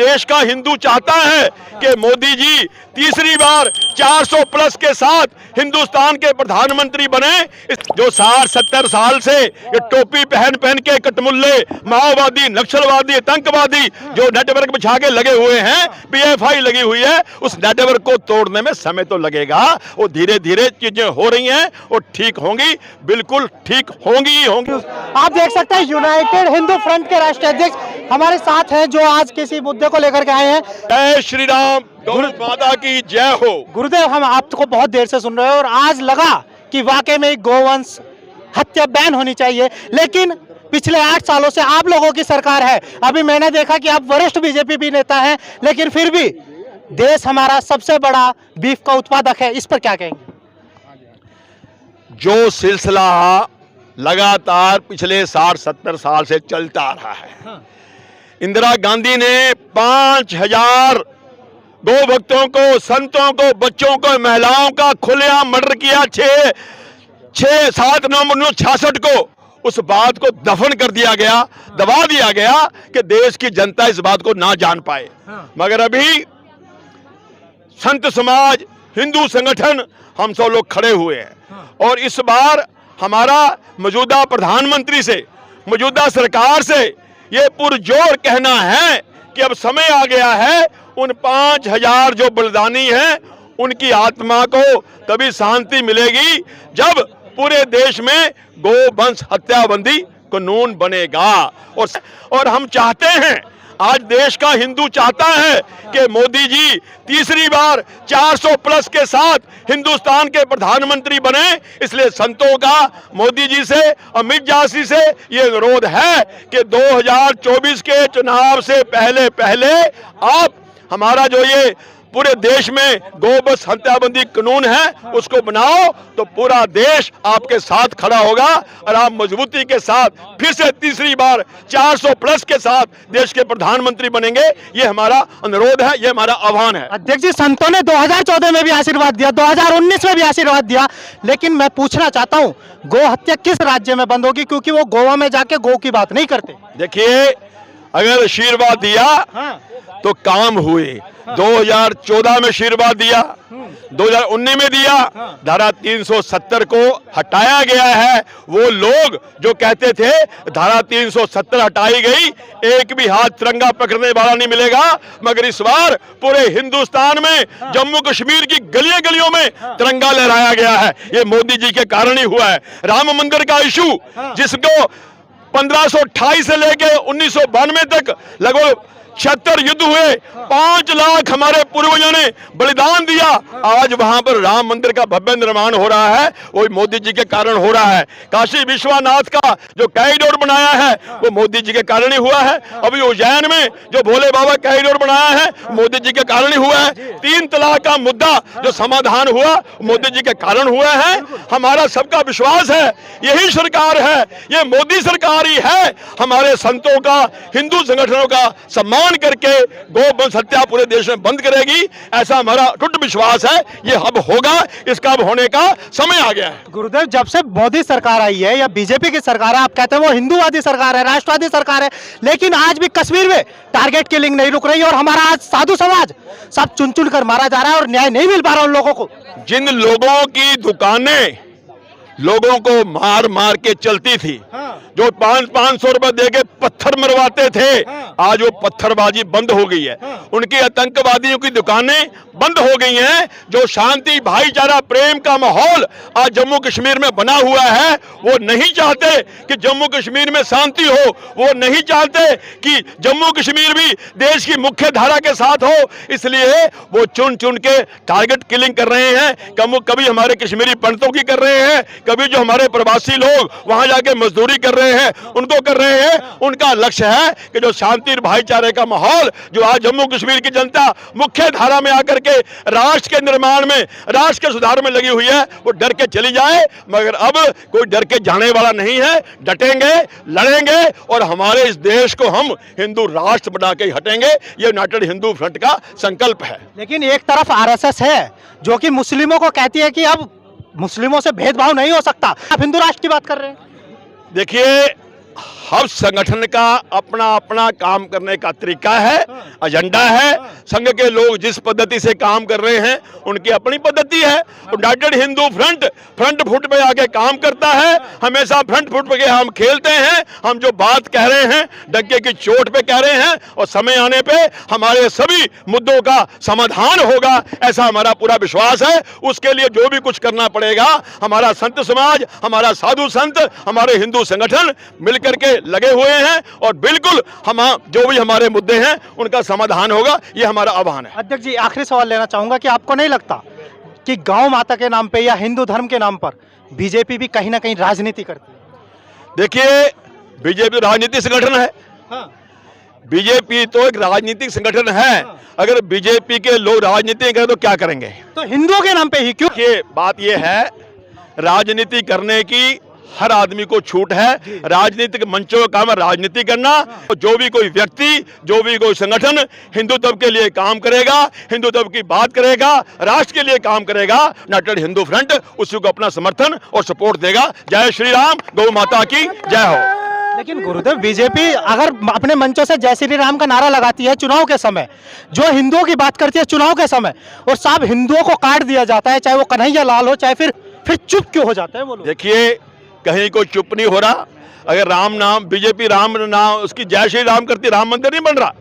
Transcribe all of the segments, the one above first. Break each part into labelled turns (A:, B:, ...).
A: देश का हिंदू चाहता है कि मोदी जी तीसरी बार 400 प्लस के साथ हिंदुस्तान के प्रधानमंत्री बने। जो 60-70 साल से ये टोपी पहन पहन के कटमुल्ले माओवादी, नक्सलवादी, आतंकवादी जो नेटवर्क बिछा के लगे हुए हैं, पीएफआई लगी हुई है, उस नेटवर्क को तोड़ने में समय तो लगेगा। वो धीरे धीरे चीजें हो रही हैं, वो ठीक होंगी, बिल्कुल ठीक होंगी ही होंगी।
B: आप देख सकते हैं यूनाइटेड हिंदू फ्रंट के राष्ट्रीय अध्यक्ष हमारे साथ हैं, जो आज किसी मुद्दे को लेकर के आए हैं।
A: जय श्री राम, गौ माता की जय हो।
B: गुरुदेव, हम आपको बहुत देर से सुन रहे हैं और आज लगा कि वाकई में गोवंश हत्या बैन होनी चाहिए, लेकिन पिछले 8 सालों से आप लोगों की सरकार है। अभी मैंने देखा कि आप वरिष्ठ बीजेपी भी नेता हैं, लेकिन फिर भी देश हमारा सबसे बड़ा बीफ का उत्पादक है, इस पर क्या कहेंगे?
A: जो सिलसिला लगातार पिछले 60-70 साल से चलता आ रहा है, इंदिरा गांधी ने 5000 गौ भक्तों को, संतों को, बच्चों को, महिलाओं का खुलेआम मर्डर किया। 7 नवंबर 1966 को उस बात को दफन कर दिया गया, दबा दिया गया कि देश की जनता इस बात को ना जान पाए। मगर अभी संत समाज, हिंदू संगठन, हम सब लोग खड़े हुए हैं और इस बार हमारा मौजूदा प्रधानमंत्री से, मौजूदा सरकार से ये पुरजोर कहना है कि अब समय आ गया है, उन 5000 जो बलिदानी हैं उनकी आत्मा को तभी शांति मिलेगी जब पूरे देश में गोवंश हत्याबंदी कानून बनेगा। और हम चाहते हैं, आज देश का हिंदू चाहता है कि मोदी जी तीसरी बार 400 प्लस के साथ हिंदुस्तान के प्रधानमंत्री बने। इसलिए संतों का मोदी जी से, अमित जी से ये अनुरोध है कि 2024 के चुनाव से पहले पहले आप हमारा जो ये पूरे देश में गोवंश हत्याबंदी कानून है उसको बनाओ, तो पूरा देश आपके साथ खड़ा होगा और आप मजबूती के साथ फिर से तीसरी बार 400 प्लस के साथ देश के प्रधानमंत्री बनेंगे। ये हमारा अनुरोध है, ये हमारा आह्वान है।
B: अध्यक्ष जी, संतों ने 2014 में भी आशीर्वाद दिया, 2019 में भी आशीर्वाद दिया, लेकिन मैं पूछना चाहता हूँ गौ हत्या किस राज्य में बंद होगी? क्योंकि वो गोवा में जाके गौ की बात नहीं करते।
A: देखिए, अगर आशीर्वाद दिया तो काम हुए। 2014 में आशीर्वाद दिया, 2019 में दिया, धारा 370 को हटाया गया है। वो लोग जो कहते थे धारा 370 हटाई गई, एक भी हाथ तिरंगा पकड़ने वाला नहीं मिलेगा। मगर इस बार पूरे हिंदुस्तान में, जम्मू कश्मीर की गलियों गलियों में तिरंगा लहराया गया है। ये मोदी जी के कारण ही हुआ है। राम मंदिर का इशू, जिसको 1528 से लेके 1992 तक लगभग 76 युद्ध हुए, 5 लाख हमारे पूर्वजों ने बलिदान दिया। आज वहां पर राम मंदिर का भव्य निर्माण हो रहा है, वो मोदी जी के कारण हो रहा है। काशी विश्वनाथ का जो कॉरिडोर बनाया है वो मोदी जी के कारण ही हुआ है। अभी उज्जैन में जो भोले बाबा कॉरिडोर बनाया है मोदी जी के कारण ही हुआ है। 3 तलाक का मुद्दा जो समाधान हुआ मोदी जी के कारण हुआ है। हमारा सबका विश्वास है यही सरकार है, ये मोदी सरकार ही है, हमारे संतों का, हिंदू संगठनों का सम्मान करके गोवंश हत्या पूरे देश में बंद करेगी। ऐसा हमारा अटूट विश्वास है। ये अब होगा, इसका अब होने का समय आ गया है।
B: गुरुदेव, जब से मोदी सरकार आई है या बीजेपी की सरकार है, आप कहते हैं वो हिंदूवादी सरकार है, राष्ट्रवादी सरकार है, लेकिन आज भी कश्मीर में टारगेट किलिंग नहीं रुक रही और हमारा आज साधु समाज सब चुन चुन कर मारा जा रहा है और न्याय नहीं मिल पा रहा उन लोगों को।
A: जिन लोगों की दुकानें लोगों को मार मार के चलती थी, जो 500 रुपए देके पत्थर मरवाते थे, आज वो पत्थरबाजी बंद हो गई है। उनकी आतंकवादियों की दुकानें बंद हो गई हैं। जो शांति, भाईचारा, प्रेम का माहौल आज जम्मू कश्मीर में बना हुआ है, वो नहीं चाहते कि जम्मू कश्मीर में शांति हो, वो नहीं चाहते कि जम्मू कश्मीर भी देश की मुख्य धारा के साथ हो। इसलिए वो चुन चुन के टारगेट किलिंग कर रहे हैं। कभी हमारे कश्मीरी पंडितों की कर रहे हैं, कभी जो हमारे प्रवासी लोग वहां जाके मजदूरी कर रहे हैं उनको कर रहे हैं। उनका लक्ष्य है कि जो शांति और भाईचारे का माहौल जो आज जम्मू कश्मीर की जनता मुख्य धारा में आकर के राष्ट्र के निर्माण में, राष्ट्र के सुधार में लगी हुई है, वो डर के चली जाए। मगर अब कोई डर के जाने वाला नहीं है। डटेंगे, लड़ेंगे और हमारे इस देश को हम हिंदू राष्ट्र बना के हटेंगे। ये यूनाइटेड हिंदू फ्रंट का संकल्प है।
B: लेकिन एक तरफ आरएसएस है जो कि मुस्लिमों को कहती है कि अब मुस्लिमों से भेदभाव नहीं हो सकता। आप हिंदू राष्ट्र की बात कर रहे हैं।
A: देखिए, हर संगठन का अपना अपना काम करने का तरीका है, एजेंडा है। संघ के लोग जिस पद्धति से काम कर रहे हैं उनकी अपनी पद्धति है। यूनाइटेड हिंदू फ्रंट फुट पे आके काम करता है, हमेशा फ्रंट फुट पे हम खेलते हैं। हम जो बात कह रहे हैं डंके की चोट पे कह रहे हैं और समय आने पे हमारे सभी मुद्दों का समाधान होगा, ऐसा हमारा पूरा विश्वास है। उसके लिए जो भी कुछ करना पड़ेगा, हमारा संत समाज, हमारा साधु संत, हमारे हिंदू संगठन मिलकर के लगे हुए हैं और बिल्कुल हम जो भी हमारे मुद्दे हैं उनका समाधान होगा, ये हमारा आह्वान है।
B: अध्यक्ष जी, आखिरी सवाल लेना चाहूंगा कि आपको नहीं लगता कि गौ माता के नाम पे या हिंदू धर्म के नाम पर बीजेपी भी कहीं ना कहीं राजनीति करती है?
A: देखिए, बीजेपी राजनीतिक संगठन है।
B: हाँ।
A: बीजेपी तो एक राजनीतिक संगठन है। अगर बीजेपी के लोग राजनीति करें तो क्या करेंगे?
B: तो हिंदुओं के नाम पे ही क्यों?
A: ये बात ये है, राजनीति करने की हर आदमी को छूट है। राजनीतिक मंचों का काम है राजनीति करना। जो भी कोई व्यक्ति, जो भी कोई संगठन हिंदुत्व के लिए काम करेगा, हिंदुत्व की बात करेगा, राष्ट्र के लिए काम करेगा, यूनाइटेड हिंदू फ्रंट उसी को अपना समर्थन और सपोर्ट देगा। जय श्री राम, गौ माता की जय हो।
B: लेकिन गुरुदेव, बीजेपी अगर अपने मंचों से जय श्री राम का नारा लगाती है चुनाव के समय, जो हिंदुओं की बात करती है चुनाव के समय, और साहब हिंदुओं को काट दिया जाता है, चाहे वो कन्हैया लाल हो, चाहे फिर चुप क्यों हो जाते हैं वो लोग?
A: देखिए, कहीं कोई चुप नहीं हो रहा। अगर राम नाम, बीजेपी राम नाम उसकी जय श्री राम करती, राम मंदिर नहीं बन रहा।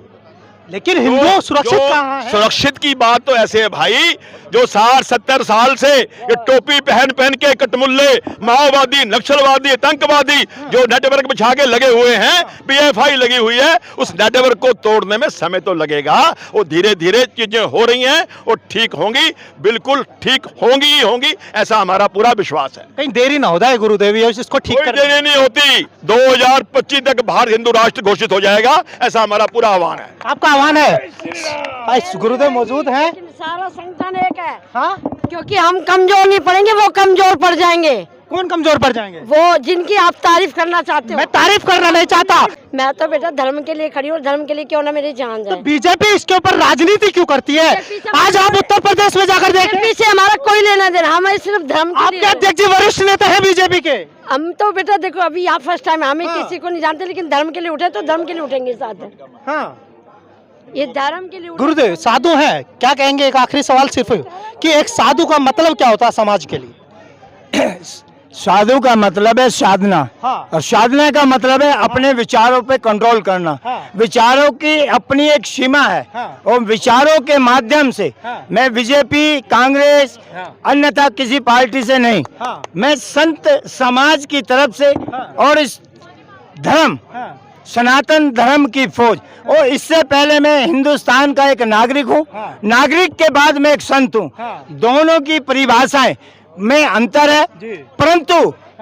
B: लेकिन हिंदू सुरक्षित कहाँ है?
A: सुरक्षित की बात तो ऐसे है भाई, जो 60-70 साल से ये टोपी पहन के कटमुल्ले माओवादी, नक्सलवादी, आतंकवादी जो नेटवर्क बिछा के लगे हुए हैं, पीएफआई लगी हुई है, उस नेटवर्क को तोड़ने में समय तो लगेगा। वो धीरे धीरे चीजें हो रही हैं और ठीक होंगी, बिल्कुल ठीक होंगी ही होंगी, ऐसा हमारा पूरा विश्वास है।
B: कहीं देरी ना हो जाए गुरुदेव, इसको ठीक
A: कोई
B: कर
A: देरी नहीं होती। 2025 तक भारत हिंदू राष्ट्र घोषित हो जाएगा, ऐसा हमारा पूरा आह्वान है।
B: आपका आह्वान है? गुरुदेव मौजूद हैं।
C: सारा संगठन एक है।
B: हाँ?
C: क्योंकि हम कमजोर नहीं पड़ेंगे, वो कमजोर पड़ जाएंगे।
B: कौन कमजोर पड़ जाएंगे?
C: वो जिनकी आप तारीफ करना चाहते हो।
B: मैं तारीफ करना नहीं चाहता।
C: मैं तो बेटा धर्म के लिए खड़ी हूँ, धर्म के लिए क्यों ना मेरी जान
B: तो
C: जाए।
B: बीजेपी इसके ऊपर राजनीति क्यों करती है? आज आप उत्तर प्रदेश में जाकर देखें,
C: पीछे हमारा कोई लेना देना, हमें सिर्फ धर्म के
B: आपके
C: लिए।
B: अध्यक्ष जी वरिष्ठ नेता है बीजेपी के।
C: हम तो बेटा देखो अभी यहाँ फर्स्ट टाइम, हमें किसी को नहीं जानते, लेकिन धर्म के लिए उठे तो धर्म के लिए उठेंगे साथ।
B: हाँ,
C: ये धर्म के लिए
B: गुरुदेव साधु हैं, क्या कहेंगे? एक आखिरी सवाल सिर्फ कि एक साधु का मतलब क्या होता है समाज के लिए?
D: साधु का मतलब है साधना।
B: हाँ।
D: और साधना का मतलब है अपने विचारों पे कंट्रोल करना।
B: हाँ।
D: विचारों की अपनी एक सीमा है।
B: हाँ।
D: और विचारों के माध्यम से
B: हाँ।
D: मैं बीजेपी, कांग्रेस,
B: हाँ।
D: अन्यथा किसी पार्टी से नहीं,
B: हाँ।
D: मैं संत समाज की तरफ से
B: हाँ।
D: और इस धर्म,
B: हाँ।
D: सनातन धर्म की फौज, और इससे पहले मैं हिंदुस्तान का एक नागरिक हूँ।
B: हाँ।
D: नागरिक के बाद मैं एक संत हूँ।
B: हाँ।
D: दोनों की परिभाषाएं में अंतर है,
B: जी।
D: परंतु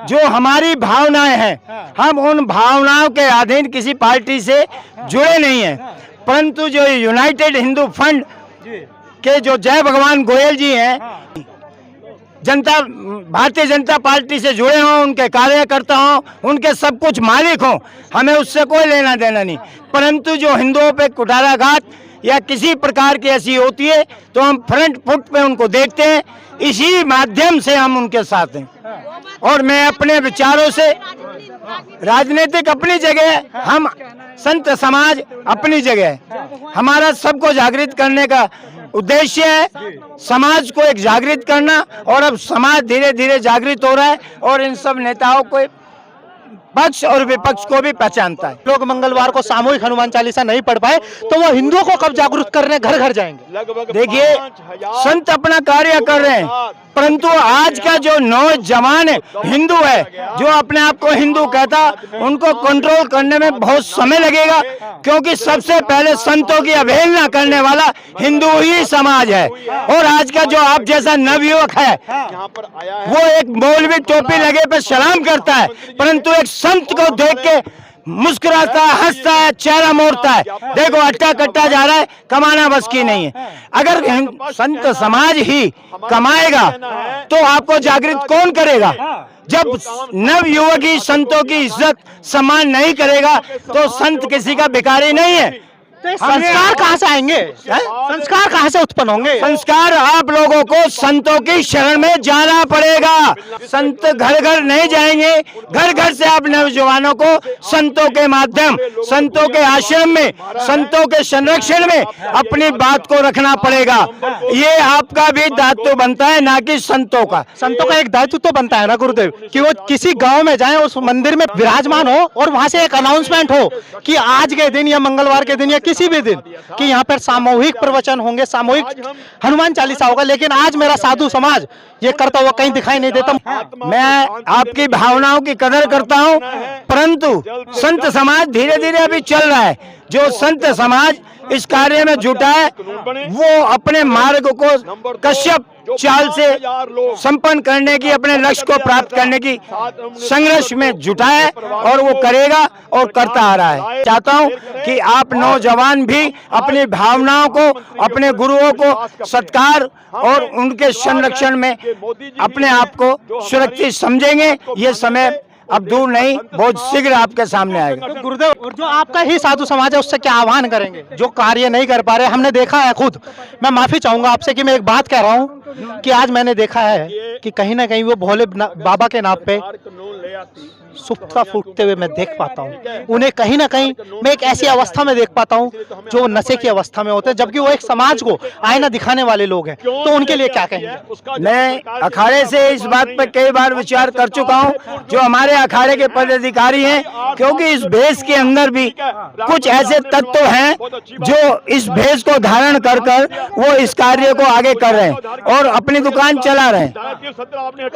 D: जो हमारी भावनाएं हैं,
B: हाँ।
D: हम उन भावनाओं के अधीन किसी पार्टी से जुड़े नहीं हैं।
B: हाँ।
D: परंतु जो यूनाइटेड हिंदू फ्रंट
B: जी।
D: के जो जय भगवान गोयल जी हैं,
B: हाँ।
D: भारतीय जनता पार्टी से जुड़े हों, उनके कार्यकर्ता हों, उनके सब कुछ मालिक हों, हमें उससे कोई लेना देना नहीं। परंतु जो हिंदुओं पे कुठाराघात या किसी प्रकार की ऐसी होती है तो हम फ्रंट फुट पे उनको देखते हैं, इसी माध्यम से हम उनके साथ हैं। और मैं अपने विचारों से, राजनीतिक अपनी जगह है, हम संत समाज अपनी जगह है। हमारा सबको जागृत करने का उद्देश्य है, समाज को एक जागृत करना, और अब समाज धीरे धीरे जागृत हो रहा है और इन सब नेताओं को, पक्ष और विपक्ष को भी पहचानता है।
B: लोग मंगलवार को सामूहिक हनुमान चालीसा नहीं पढ़ पाए तो वो हिंदुओं को कब जागरूक करने घर घर जाएंगे?
D: देखिए, संत अपना कार्य कर रहे हैं, परंतु आज का जो नौजवान हिंदू है, जो अपने आप को हिंदू कहता, उनको कंट्रोल करने में बहुत समय लगेगा, क्योंकि सबसे पहले संतों की अवहेलना करने वाला हिंदू ही समाज है। और आज का जो आप जैसा नवयुवक है, वो एक मौलवी टोपी लगे पे सलाम करता है, परंतु एक संत को देख के मुस्कुराता है, हंसता है, चेहरा मोड़ता है। देखो अट्टा कट्टा जा रहा है, कमाना बस की नहीं है। अगर संत समाज ही कमाएगा तो आपको जागृत कौन करेगा? जब नव युवक ही संतों की इज्जत सम्मान नहीं करेगा तो संत किसी का भिखारी नहीं है।
B: तो ये संस्कार कहाँ से आएंगे? संस्कार कहाँ से उत्पन्न होंगे?
D: संस्कार आप लोगों को संतों की शरण में जाना पड़ेगा। संत घर घर नहीं जाएंगे, घर घर से आप नौजवानों को संतों के माध्यम, संतों के आश्रम में, संतों के संरक्षण में अपनी बात को रखना पड़ेगा। ये आपका भी दायित्व बनता है, ना कि संतों का।
B: संतों का एक दायित्व तो बनता है ना गुरुदेव, कि वो किसी गांव में जाएं, उस मंदिर में विराजमान हो और वहां से एक अनाउंसमेंट हो कि आज के दिन या मंगलवार के दिन या किसी भी दिन कि यहाँ पर सामूहिक प्रवचन होंगे, सामूहिक हनुमान चालीसा होगा। लेकिन आज मेरा साधु समाज ये करता हुआ कहीं दिखाई नहीं देता।
D: मैं आपकी भावनाओं की कदर करता हूं, परंतु संत समाज धीरे धीरे अभी चल रहा है। जो संत समाज इस कार्य में जुटा है वो अपने मार्ग को कश्यप चाल से संपन्न करने की, अपने लक्ष्य को प्राप्त करने की संघर्ष में जुटा है और वो करेगा और करता आ रहा है। चाहता हूं कि आप नौजवान भी अपनी भावनाओं को, अपने गुरुओं को सत्कार और उनके संरक्षण में अपने आप को सुरक्षित समझेंगे। ये समय अब दूर नहीं, बहुत शीघ्र आपके सामने आएगा।
B: तो गुरुदेव, और जो आपका ही साधु समाज है उससे क्या आह्वान करेंगे जो कार्य नहीं कर पा रहे? हमने देखा है खुद, मैं माफी चाहूंगा आपसे कि मैं एक बात कह रहा हूं कि आज मैंने देखा है कि कहीं ना कहीं वो भोले बाबा के नाम पे सुप्ता फूटते हुए मैं देख पाता हूँ। उन्हें कहीं ना कहीं मैं एक ऐसी अवस्था में देख पाता हूँ जो नशे की अवस्था में होते हैं, जबकि वो एक समाज को आईना दिखाने वाले लोग हैं। तो उनके लिए क्या कहेंगे?
D: मैं अखाड़े से इस बात पर कई बार विचार कर चुका हूं, जो हमारे अखाड़े के पदाधिकारी हैं, क्योंकि इस भेष के अंदर भी कुछ ऐसे तत्व हैं जो इस भेष को धारण कर वो इस कार्य को आगे कर रहे हैं और अपनी दुकान चला रहे हैं।